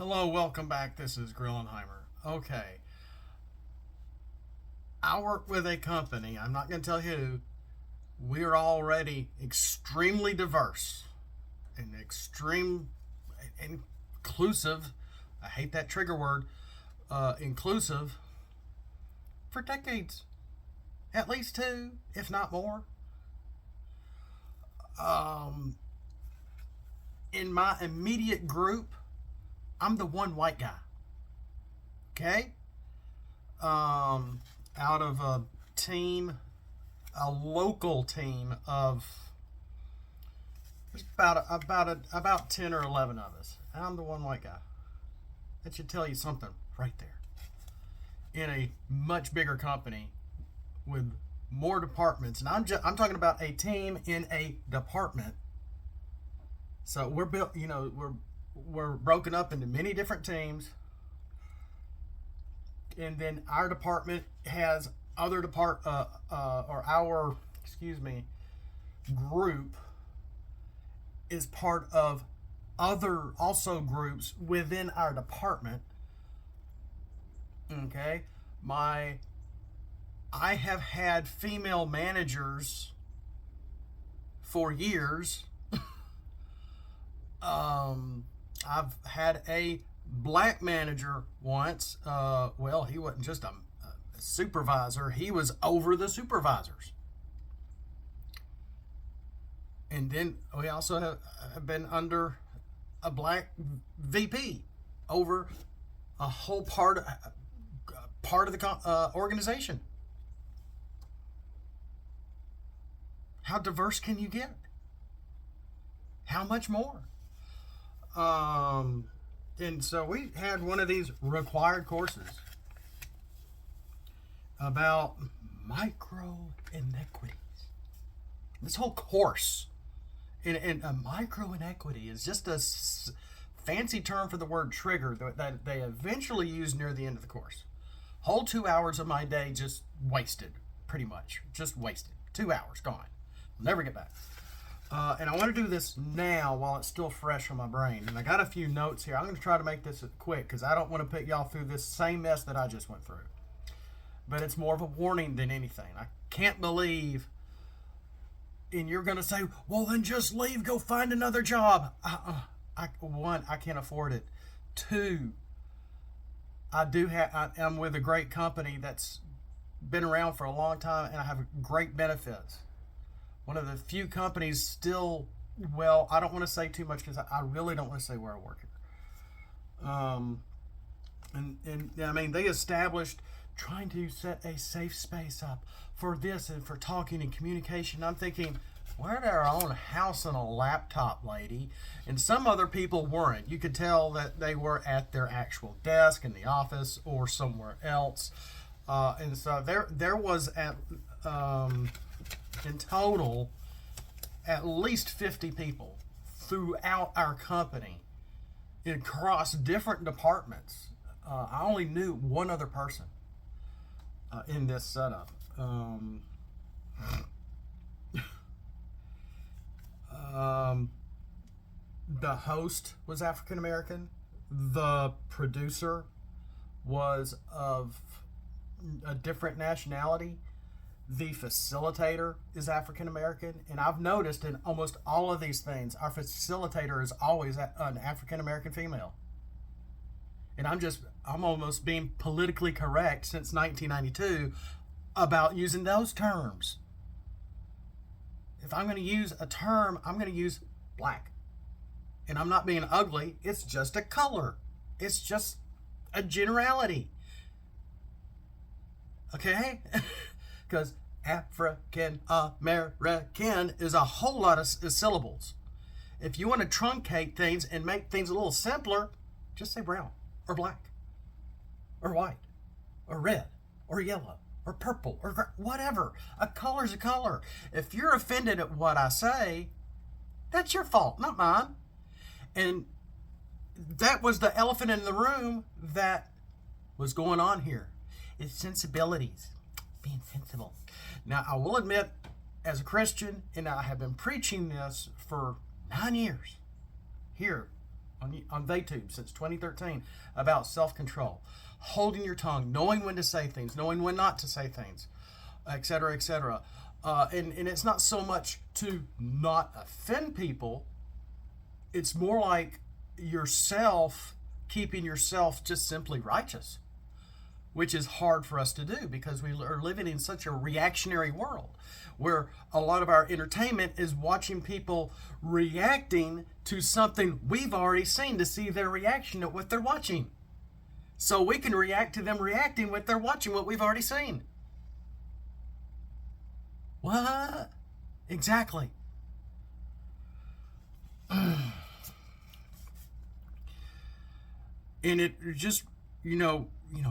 Hello, welcome back. This is Grillenheimer. Okay, I work with a company. I'm not going to tell you who. We are already extremely diverse and extreme inclusive. I hate that trigger word. Inclusive for decades, at least two, if not more. Um, in my immediate group, I'm the one white guy. Okay, out of a team, a local team of there's about 10 or 11 of us. I'm the one white guy. That should tell you something right there. In a much bigger company with more departments, and I'm talking about a team in a department. So we're built, we're broken up into many different teams, and then our department has other or our group is part of other also groups within our department. Okay, I have had female managers for years. I've had a black manager once. Well, he wasn't just a supervisor, he was over the supervisors. And then we also have been under a black VP over a whole part of the organization. How diverse can you get? How much more? And so we had one of these required courses about micro inequities. This whole course, and a micro inequity is just a fancy term for the word trigger that they eventually use near the end of the course. Whole 2 hours of my day just wasted, pretty much. Just wasted. 2 hours gone. I'll never get back. And I want to do this now while it's still fresh on my brain. And I got a few notes here. I'm going to try to make this quick because I don't want to put y'all through this same mess that I just went through. But it's more of a warning than anything. I can't believe, and you're going to say, well, then just leave, go find another job. One, I can't afford it. Two, I'm with a great company that's been around for a long time, and I have great benefits. One of the few companies still, well, I don't want to say too much because I really don't want to say where I work here. And I mean, they established trying to set a safe space up for this and for talking and communication. I'm thinking, we're at our own house and a laptop, lady. And some other people weren't. You could tell that they were at their actual desk in the office or somewhere else. And so there was in total at least 50 people throughout our company across different departments. I only knew one other person in this setup. The host was African American. The producer was of a different nationality. The facilitator is African American, and I've noticed in almost all of these things, our facilitator is always an African American female. And I'm almost being politically correct since 1992 about using those terms. If I'm going to use a term, I'm going to use black. And I'm not being ugly, it's just a color. It's just a generality. Okay? Because African American is a whole lot of syllables. If you want to truncate things and make things a little simpler, just say brown or black or white or red or yellow or purple or whatever. A color's a color. If you're offended at what I say, that's your fault, not mine. And that was the elephant in the room that was going on here. It's sensibilities. Being sensible. Now, I will admit, as a Christian, and I have been preaching this for 9 years here on VTube since 2013 about self-control, holding your tongue, knowing when to say things, knowing when not to say things, etc., etc. And it's not so much to not offend people. It's more like yourself, keeping yourself just simply righteous, which is hard for us to do because we are living in such a reactionary world where a lot of our entertainment is watching people reacting to something we've already seen, to see their reaction at what they're watching. So we can react to them reacting what they're watching, what we've already seen. What? Exactly. And it just,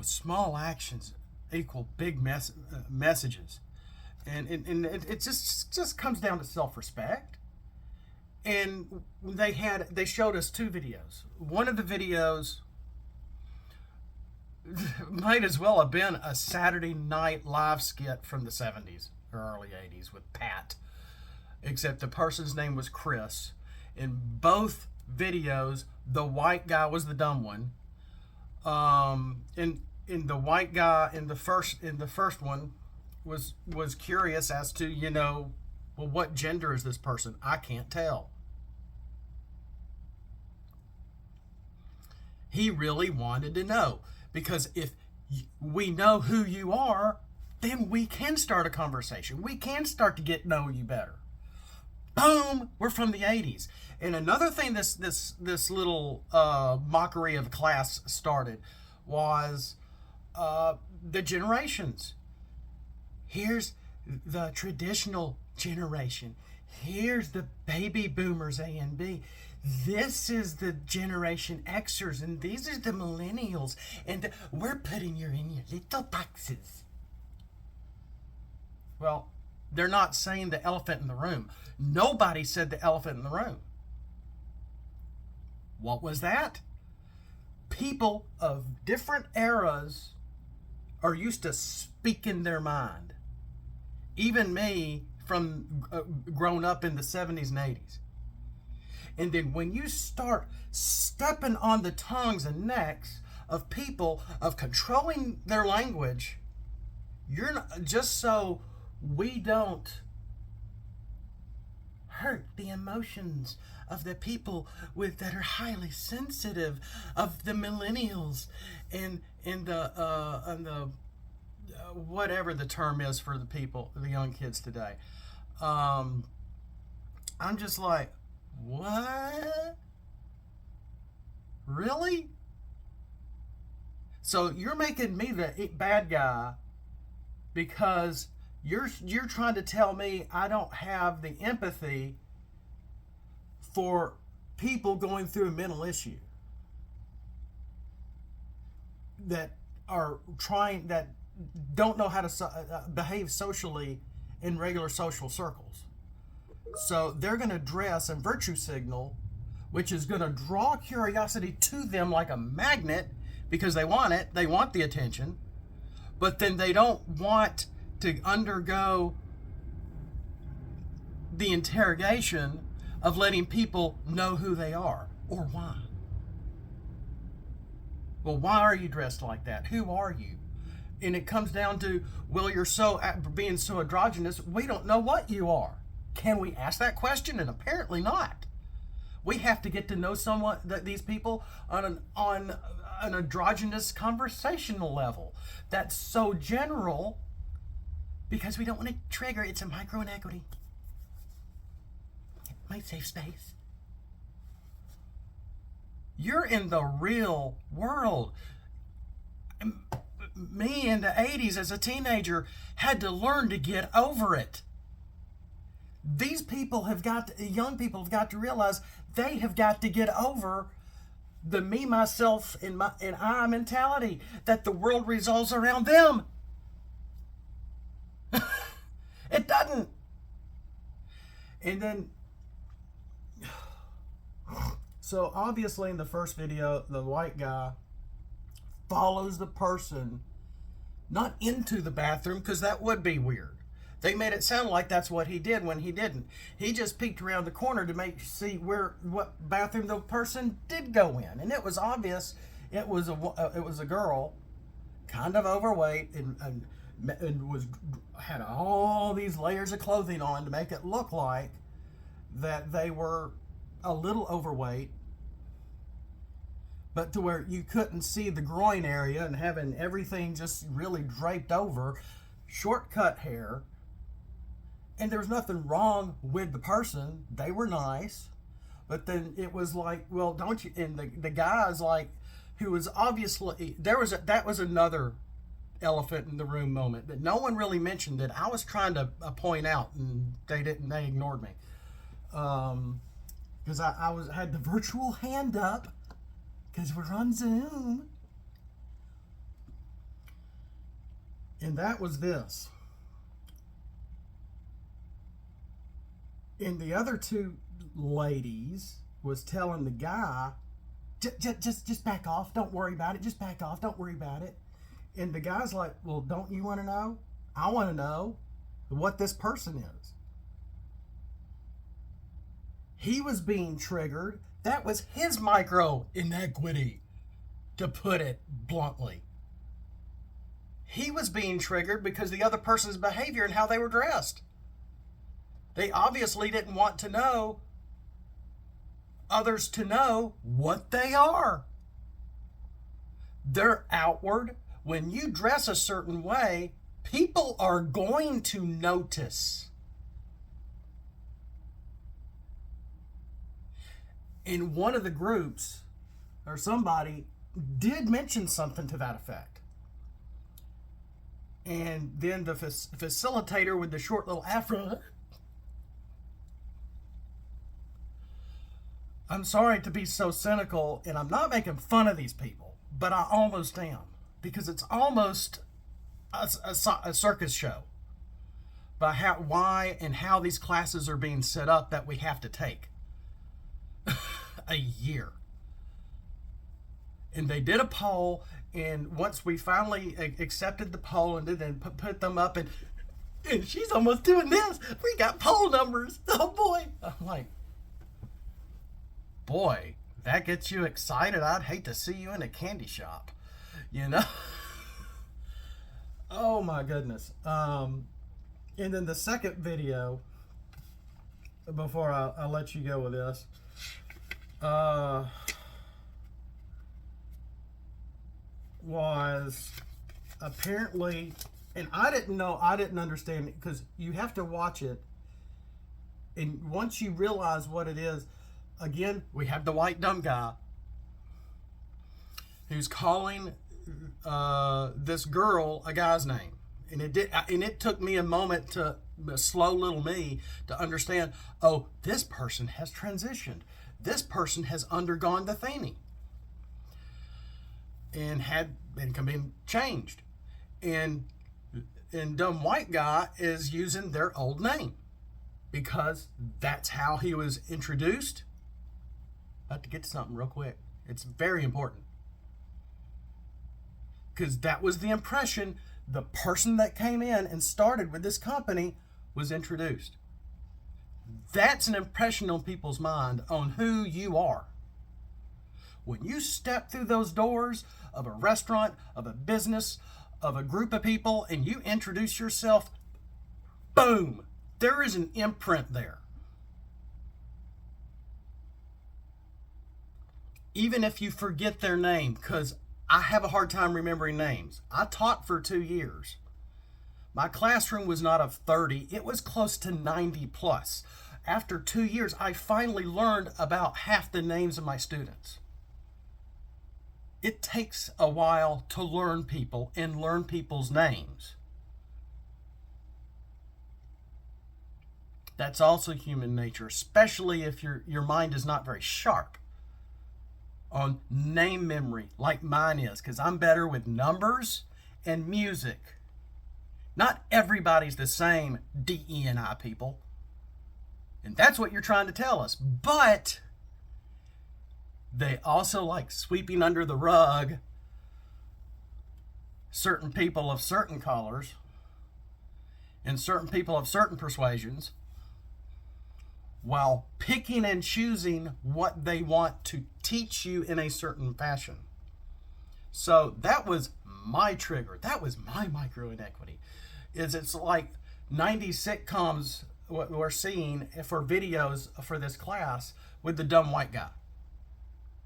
small actions equal big messages. And it just comes down to self-respect. And they showed us two videos. One of the videos might as well have been a Saturday night live skit from the 70s or early 80s with Pat, except the person's name was Chris. In both videos, the white guy was the dumb one. In the white guy in the first one was curious as to, well, what gender is this person? I can't tell. He really wanted to know, because if we know who you are, then we can start a conversation. We can start to get to know you better. Boom! We're from the 80s. And another thing this little mockery of class started was the generations. Here's the traditional generation. Here's the baby boomers, A and B. This is the Generation Xers, and these are the millennials. And we're putting you in your little boxes. Well, they're not saying the elephant in the room. Nobody said the elephant in the room. What was that? People of different eras are used to speaking their mind. Even me, from grown up in the 70s and 80s. And then when you start stepping on the tongues and necks of people, of controlling their language, you're not, just so we don't hurt the emotions of the people that are highly sensitive, of the millennials and the whatever the term is for the people, the young kids today. I'm just like, what? Really? So you're making me the bad guy because you're trying to tell me I don't have the empathy for people going through a mental issue that don't know how to behave socially in regular social circles. So they're going to dress and virtue signal, which is going to draw curiosity to them like a magnet because they want it. They want the attention, but then they don't want to undergo the interrogation of letting people know who they are or why. Well, why are you dressed like that? Who are you? And it comes down to, well, you're being so androgynous, we don't know what you are. Can we ask that question? And apparently not. We have to get to know these people on an androgynous conversational level. That's so general because we don't want to trigger. It's a micro inequity. My safe space. You're in the real world. Me in the 80s as a teenager had to learn to get over it. These people young people have got to realize they have got to get over the me, myself, and I mentality, that the world revolves around them. It doesn't. And then, so obviously in the first video, the white guy follows the person not into the bathroom, because that would be weird. They made it sound like that's what he did when he didn't. He just peeked around the corner to see what bathroom the person did go in, and it was obvious it was a girl, kind of overweight, and had all these layers of clothing on to make it look like that they were a little overweight, but to where you couldn't see the groin area, and having everything just really draped over, shortcut hair. And there was nothing wrong with the person. They were nice. But then it was like, well, don't you? And the guy's like, who was obviously, that was another elephant in the room moment that no one really mentioned, that I was trying to point out, and they ignored me. Because I had the virtual hand up, because we're on Zoom. And that was this. And the other two ladies was telling the guy, just back off, don't worry about it, just back off, don't worry about it. And the guy's like, well, don't you want to know? I want to know what this person is. He was being triggered. That was his micro inequity, to put it bluntly. He was being triggered because the other person's behavior and how they were dressed. They obviously didn't want to know others to know what they are. They're outward. When you dress a certain way, people are going to notice. In one of the groups, or somebody did mention something to that effect. And then the facilitator with the short little afro, I'm sorry to be so cynical, and I'm not making fun of these people, but I almost am, because it's almost a circus show by why and how these classes are being set up that we have to take a year. And they did a poll, and once we finally accepted the poll and then put them up, and she's almost doing this. We got poll numbers. Oh boy. I'm like, boy, that gets you excited. I'd hate to see you in a candy shop, you know? Oh my goodness. And then the second video, before I let you go with this, was apparently, and I didn't understand it, because you have to watch it, and once you realize what it is, again, we have the white dumb guy who's calling this girl a guy's name, and it took me a moment, to a slow little me, to understand, oh, this person has transitioned, this person has undergone the theming and been changed, and dumb white guy is using their old name because that's how he was introduced. About to get to something real quick. It's very important, because that was the impression the person that came in and started with this company was introduced. That's an impression on people's mind on who you are. When you step through those doors of a restaurant, of a business, of a group of people, and you introduce yourself, boom, there is an imprint there. Even if you forget their name, because I have a hard time remembering names. I taught for 2 years. My classroom was not of 30, it was close to 90 plus. After 2 years, I finally learned about half the names of my students. It takes a while to learn people and learn people's names. That's also human nature, especially if your mind is not very sharp on name memory like mine is, because I'm better with numbers and music. Not everybody's the same, DE&I people. And that's what you're trying to tell us. But they also like sweeping under the rug certain people of certain colors and certain people of certain persuasions while picking and choosing what they want to teach you in a certain fashion. So that was my trigger. That was my micro inequity. It's like 90s sitcoms what we're seeing for videos for this class with the dumb white guy.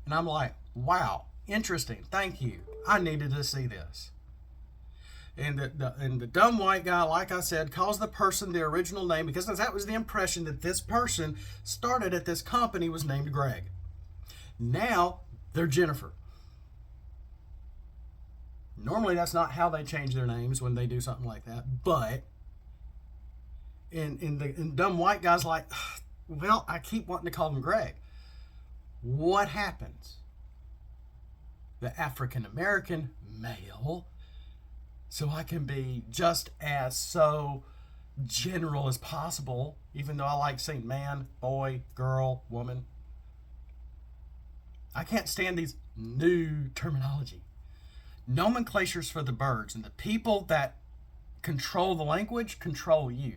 And I'm like, wow, interesting. Thank you. I needed to see this. And the dumb white guy, like I said, calls the person the original name because that was the impression that this person started at this company was named Greg. Now they're Jennifer. Normally that's not how they change their names when they do something like that. But and dumb white guy's like, well, I keep wanting to call him Greg. What happens? The African American male, so I can be just as so general as possible, even though I like saying man, boy, girl, woman. I can't stand these new terminology. Nomenclatures for the birds, and the people that control the language control you.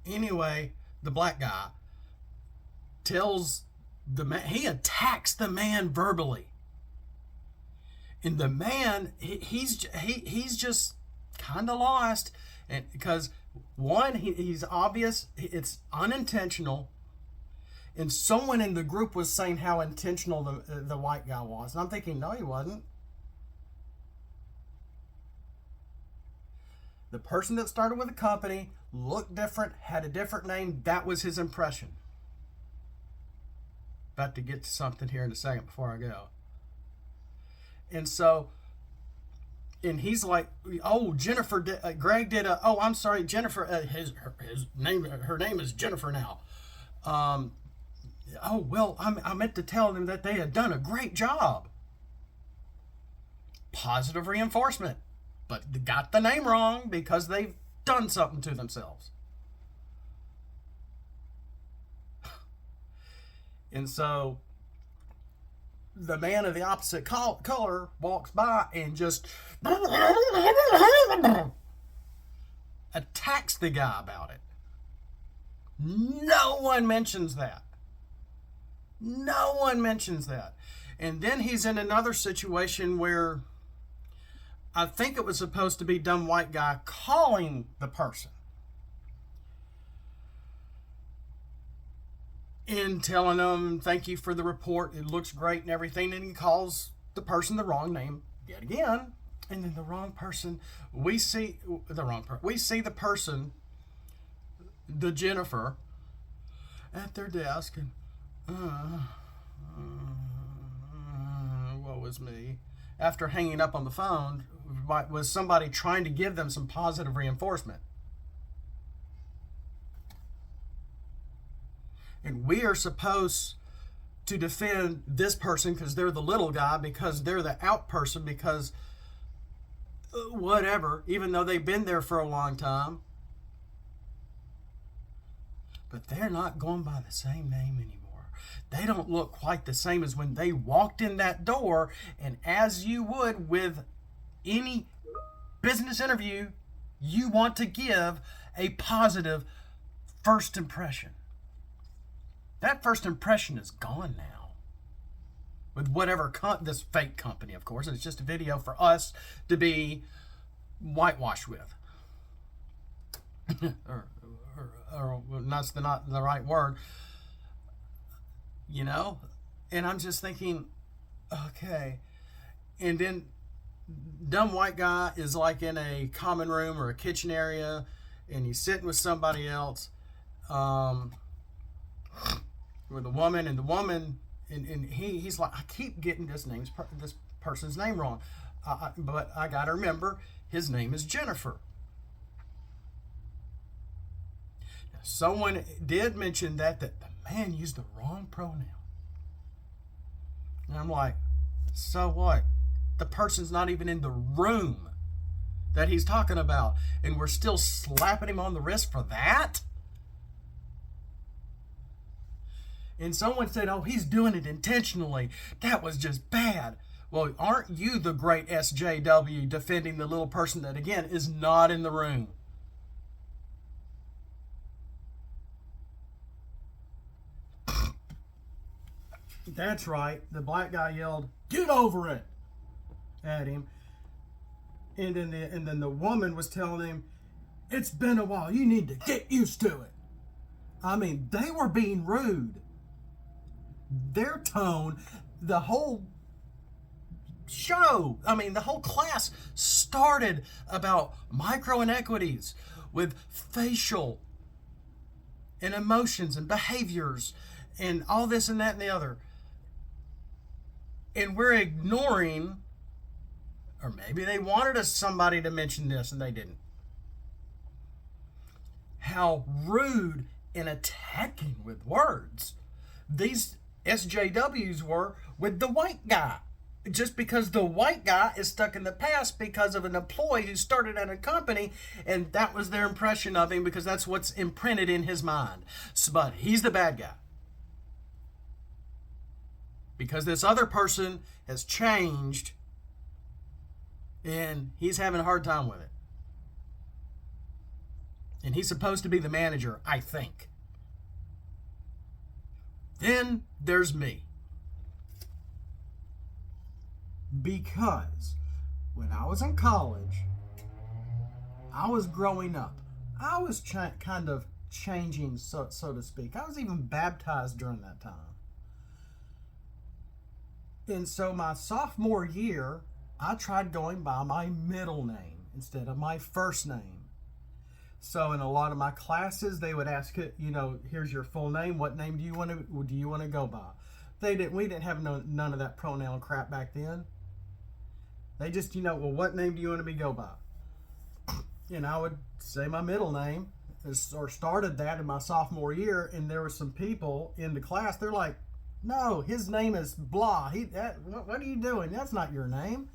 Anyway, the black guy tells the man, he attacks the man verbally. And the man, he's just kind of lost, and because one, he's obvious, it's unintentional, and someone in the group was saying how intentional the white guy was, and I'm thinking, no, he wasn't. The person that started with the company looked different, had a different name. That was his impression. About to get to something here in a second before I go. And so, and he's like, oh, Jennifer, Greg did a, oh, I'm sorry, Jennifer, her name is Jennifer now. Oh, well, I meant to tell them that they had done a great job. Positive reinforcement, but they got the name wrong because they've done something to themselves. And so the man of the opposite color walks by and just attacks the guy about it. No one mentions that. No one mentions that. And then he's in another situation where I think it was supposed to be dumb white guy calling the person and telling them, thank you for the report, it looks great and everything, and he calls the person the wrong name yet again. And then the wrong person, we see the person, the Jennifer, at their desk, and what was me? After hanging up on the phone, was somebody trying to give them some positive reinforcement. And we are supposed to defend this person because they're the little guy, because they're the out person, because whatever, even though they've been there for a long time. But they're not going by the same name anymore. They don't look quite the same as when they walked in that door. And as you would with any business interview, you want to give a positive first impression. That first impression is gone now. With whatever, this fake company, of course. It's just a video for us to be whitewashed with. or that's not the right word. You know? And I'm just thinking, okay. And then dumb white guy is like in a common room or a kitchen area, and he's sitting with somebody else, with a woman, and the woman, and he's like, I keep getting this person's name wrong, but I gotta remember his name is Jennifer. Now, someone did mention that the man used the wrong pronoun, and I'm like, so what? The person's not even in the room that he's talking about, and we're still slapping him on the wrist for that? And someone said, oh, he's doing it intentionally. That was just bad. Well, aren't you the great SJW defending the little person that, again, is not in the room? That's right. The black guy yelled, "Get over it!" at him. And then the woman was telling him, "It's been a while. You need to get used to it." I mean, they were being rude. Their tone, the whole show, the whole class started about micro inequities with facial and emotions and behaviors and all this and that and the other. And we're ignoring, or maybe they wanted somebody to mention this and they didn't, how rude and attacking with words these SJWs were with the white guy. Just because the white guy is stuck in the past because of an employee who started at a company and that was their impression of him because that's what's imprinted in his mind. But he's the bad guy. Because this other person has changed and he's having a hard time with it. And he's supposed to be the manager, I think. Then there's me. Because when I was in college, I was growing up. I was kind of changing, so to speak. I was even baptized during that time. And so my sophomore year, I tried going by my middle name instead of my first name. So in a lot of my classes, they would ask it, here's your full name. What name do you want to go by? We didn't have none of that pronoun crap back then. They just, well, what name do you want to go by? And I would say my middle name, or started that in my sophomore year. And there were some people in the class. They're like, "No, his name is blah. What are you doing? That's not your name."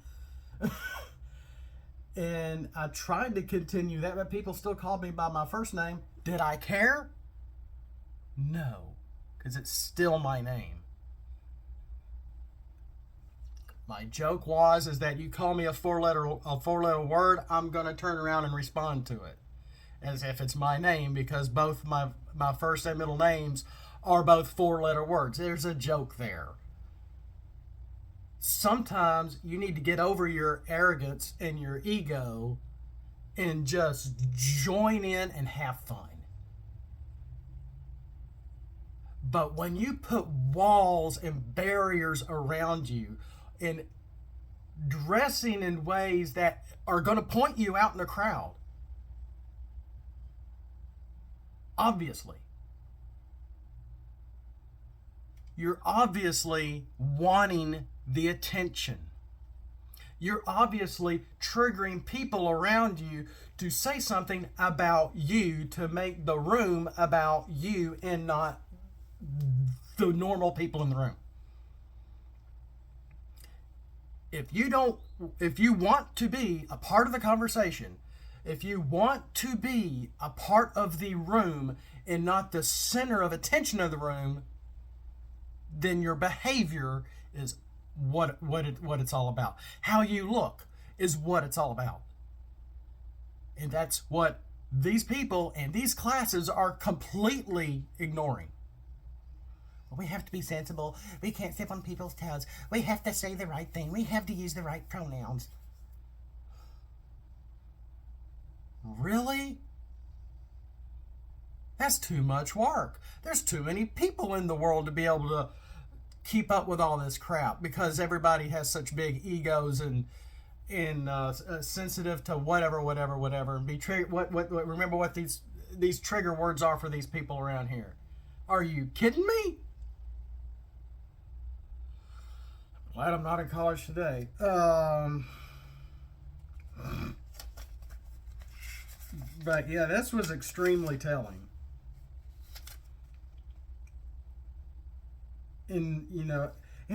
And I tried to continue that, but people still called me by my first name. Did I care? No, because it's still my name. My joke is that you call me a four-letter word, I'm going to turn around and respond to it as if it's my name, because both my first and middle names are both four-letter words. There's a joke there. Sometimes you need to get over your arrogance and your ego and just join in and have fun. But when you put walls and barriers around you and dressing in ways that are going to point you out in the crowd, obviously, you're obviously wanting the attention. You're obviously triggering people around you to say something about you, to make the room about you and not the normal people in the room. If you want to be a part of the conversation, if you want to be a part of the room and not the center of attention of the room, then your behavior is what it's all about. How you look is what it's all about. And that's what these people and these classes are completely ignoring. We have to be sensible. We can't step on people's toes. We have to say the right thing. We have to use the right pronouns. Really? That's too much work. There's too many people in the world to be able to keep up with all this crap, because everybody has such big egos and sensitive to whatever, and be triggered. Remember what these trigger words are for these people around here. Are you kidding me? Glad I'm not in college today. But yeah, this was extremely telling. In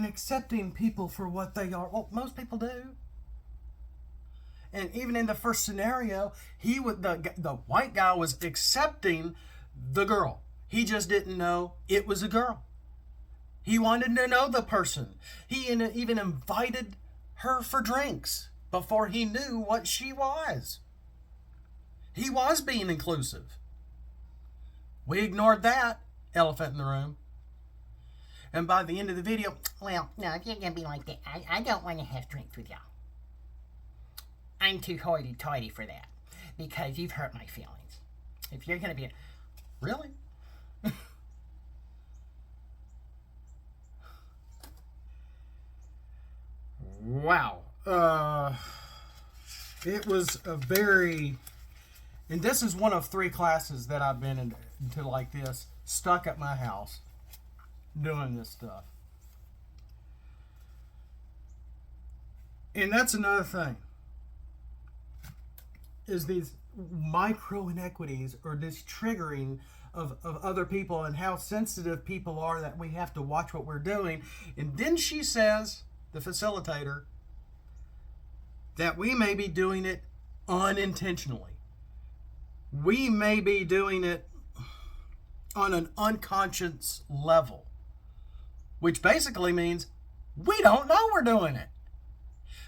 accepting people for what they are. Well, most people do. And even in the first scenario, the white guy was accepting the girl. He just didn't know it was a girl. He wanted to know the person. He even invited her for drinks before he knew what she was. He was being inclusive. We ignored that elephant in the room. And by the end of the video, well, no, if you're going to be like that, I don't want to have drinks with y'all. I'm too hoity-toity for that. Because you've hurt my feelings. If you're going to be... Really? Wow. It was a very... And this is one of 3 classes that I've been into like this, stuck at my house, doing this stuff. And that's another thing, is these micro inequities, or this triggering of other people and how sensitive people are, that we have to watch what we're doing. And then she says, the facilitator, that we may be doing it unintentionally. We may be doing it on an unconscious level, which basically means we don't know we're doing it.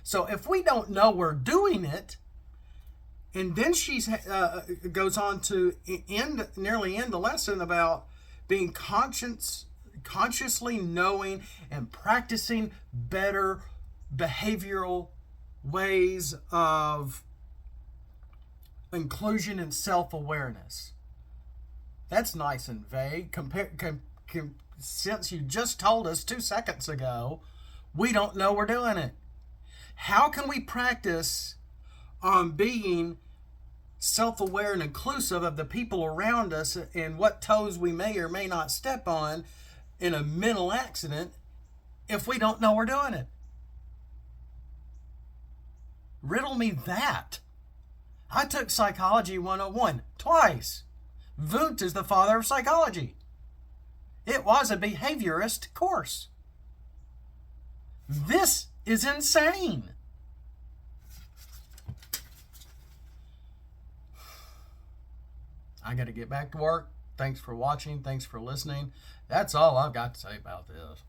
So if we don't know we're doing it, and then she goes on to nearly end the lesson about being consciously knowing and practicing better behavioral ways of inclusion and self-awareness. That's nice and vague. Since you just told us 2 seconds ago, we don't know we're doing it. How can we practice on being self-aware and inclusive of the people around us and what toes we may or may not step on in a mental accident if we don't know we're doing it? Riddle me that. I took Psychology 101 twice. Wundt is the father of psychology. It was a behaviorist course. This is insane. I got to get back to work. Thanks for watching. Thanks for listening. That's all I've got to say about this.